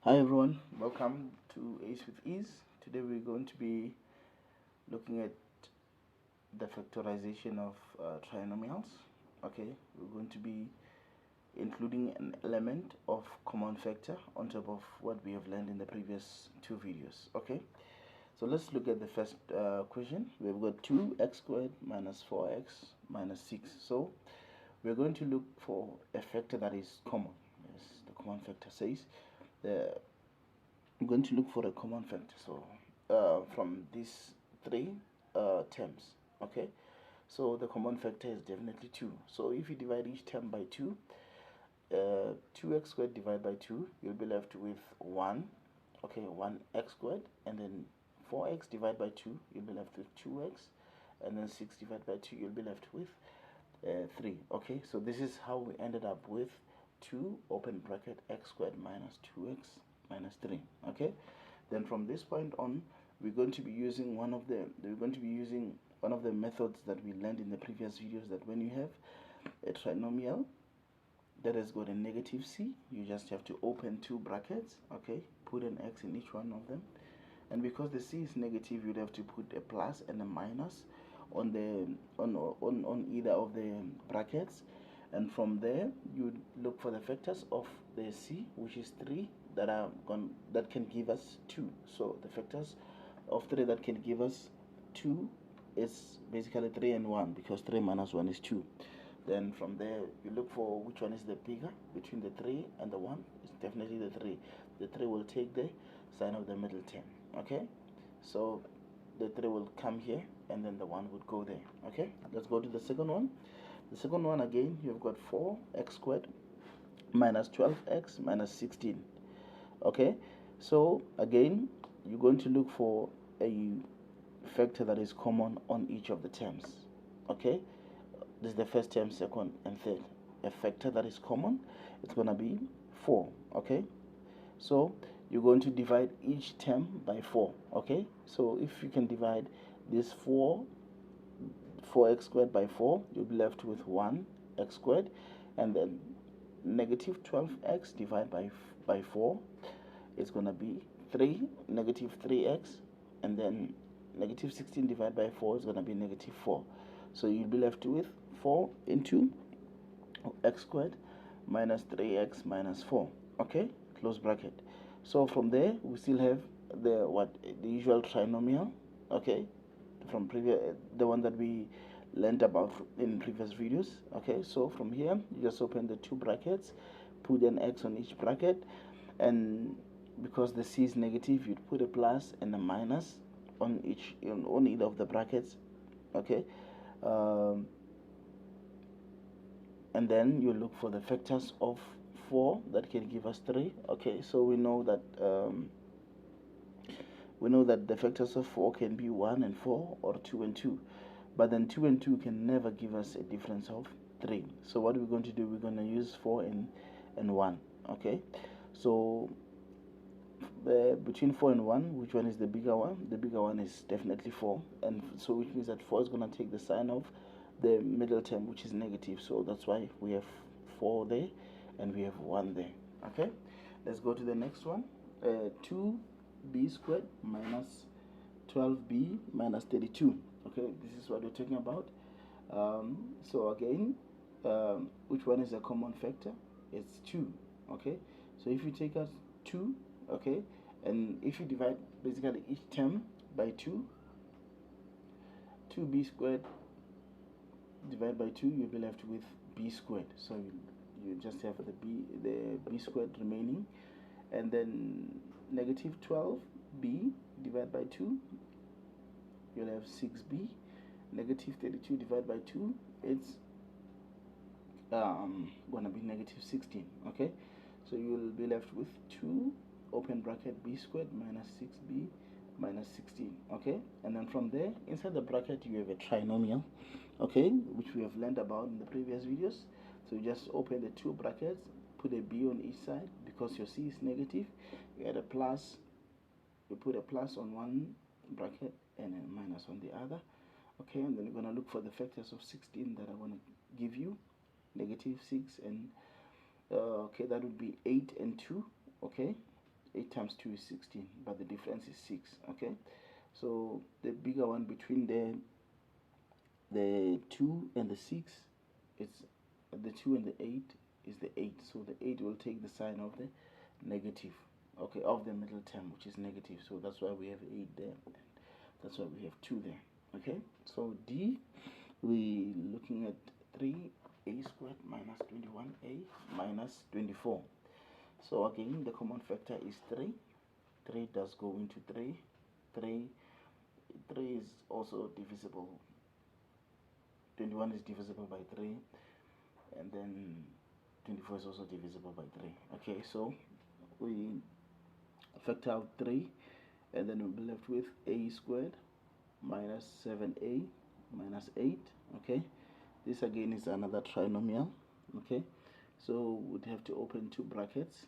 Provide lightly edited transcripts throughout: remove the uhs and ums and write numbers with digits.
Hi everyone, welcome to Ace with Ease. Today we're going to be looking at the factorization of trinomials. Okay, we're going to be including an element of common factor on top of what we have learned in the previous two videos. Okay, so let's look at the first question. We've got 2x squared minus 4x minus 6. So we're going to look for a factor that is common. Yes, the common factor says I'm going to look for a common factor. So from these three terms, okay. So the common factor is definitely 2. So if you divide each term by 2, 2x squared divided by 2, you'll be left with 1. Okay, 1x squared, and then 4x divided by 2, you'll be left with 2x, and then 6 divided by 2, you'll be left with 3. Okay, so this is how we ended up with 2 open bracket x squared minus 2x minus 3. Okay, then from this point on, we're going to be using one of the methods that we learned in the previous videos, that when you have a trinomial that has got a negative c, you just have to open two brackets, okay, put an x in each one of them, and because the c is negative, you'd have to put a plus and a minus on either of the brackets, and from there you look for the factors of the c, which is 3, that can give us 2. So the factors of 3 that can give us 2 is basically 3 and 1, because 3 minus 1 is 2. Then from there you look for which one is the bigger between the 3 and the 1. It's definitely the 3. The 3 will take the sign of the middle term. Okay, so the 3 will come here, and then the 1 would go there. Okay, let's go to the second one. The second one, again, you've got 4x squared minus 12x minus 16. Okay, so again, you're going to look for a factor that is common on each of the terms. Okay, this is the first term, second and third. A factor that is common, it's going to be 4. Okay, so you're going to divide each term by 4. Okay, so if you can divide this 4x squared by 4, you'll be left with 1x squared, and then negative 12x divided by 4, it's going to be negative 3x, and then negative 16 divided by 4 is going to be negative 4. So you'll be left with 4 into x squared minus 3x minus 4. Okay, close bracket. So from there we still have the usual trinomial. Okay, from the one that we learned about in previous videos. Okay, so from here you just open the two brackets, put an x on each bracket, and because the c is negative, you'd put a plus and a minus on either of the brackets. Okay, and then you look for the factors of 4 that can give us 3. Okay, so we know that the factors of 4 can be 1 and 4, or 2 and 2, but then 2 and 2 can never give us a difference of 3. So what we're going to do, we're going to use 4 and 1. Okay, so between 4 and 1, which one is the bigger one? The bigger one is definitely 4, and so which means that 4 is going to take the sign of the middle term, which is negative. So that's why we have 4 there and we have 1 there. Okay, let's go to the next one. 2b squared minus 12b minus 32. Okay, this is what we're talking about. So again, which one is a common factor? It's 2. Okay, so if you take out 2, okay, and if you divide basically each term by 2, 2b squared divided by 2, you'll be left with b squared. So you just have the b squared remaining, and then negative 12b divided by 2, you'll have 6b. Negative 32 divided by 2, it's gonna be negative 16. Okay, so you will be left with 2 open bracket b squared minus 6b minus 16. Okay, and then from there, inside the bracket, you have a trinomial, okay, which we have learned about in the previous videos. So you just open the two brackets, put a b on each side. Because your c is negative, you add a plus, you put a plus on one bracket and a minus on the other. Okay, and then you're going to look for the factors of 16 that are going to give you negative 6 and okay, that would be 8 and 2. Okay, 8 times 2 is 16, but the difference is 6. Okay, so the bigger one between the 2 and the 6, it's the 2 and the 8 is the 8, so the 8 will take the sign of the negative, okay, of the middle term, which is negative. So that's why we have 8 there, that's why we have 2 there. Okay, so D, we looking at 3a squared minus 21a minus 24. So again, the common factor is 3. 3 does go into 3. 3 is also divisible. 21 is divisible by 3, and then 24 is also divisible by 3. Okay, so we factor out 3, and then we'll be left with a squared minus 7a minus 8. Okay, this again is another trinomial. Okay, so we'd have to open 2 brackets,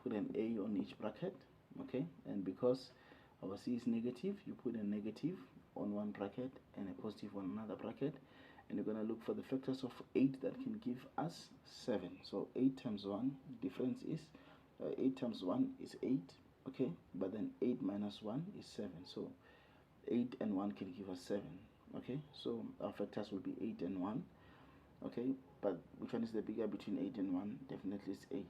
put an a on each bracket. Okay, and because our c is negative, you put a negative on one bracket and a positive on another bracket, and you're going to look for the factors of 8 that can give us 7. So 8 times 1, difference is 8 times 1 is 8. Okay, but then 8 minus 1 is 7, so 8 and 1 can give us 7. Okay, so our factors will be 8 and 1. Okay, but which one is the bigger between 8 and 1? Definitely it's 8.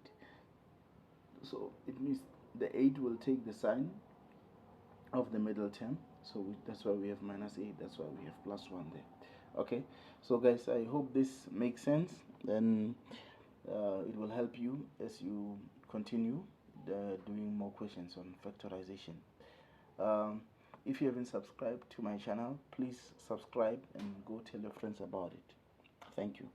So it means the 8 will take the sign of the middle term, so that's why we have minus 8, that's why we have plus 1 there. Okay, so guys, I hope this makes sense, and it will help you as you continue doing more questions on factorization. If you haven't subscribed to my channel, please subscribe and go tell your friends about it. Thank you.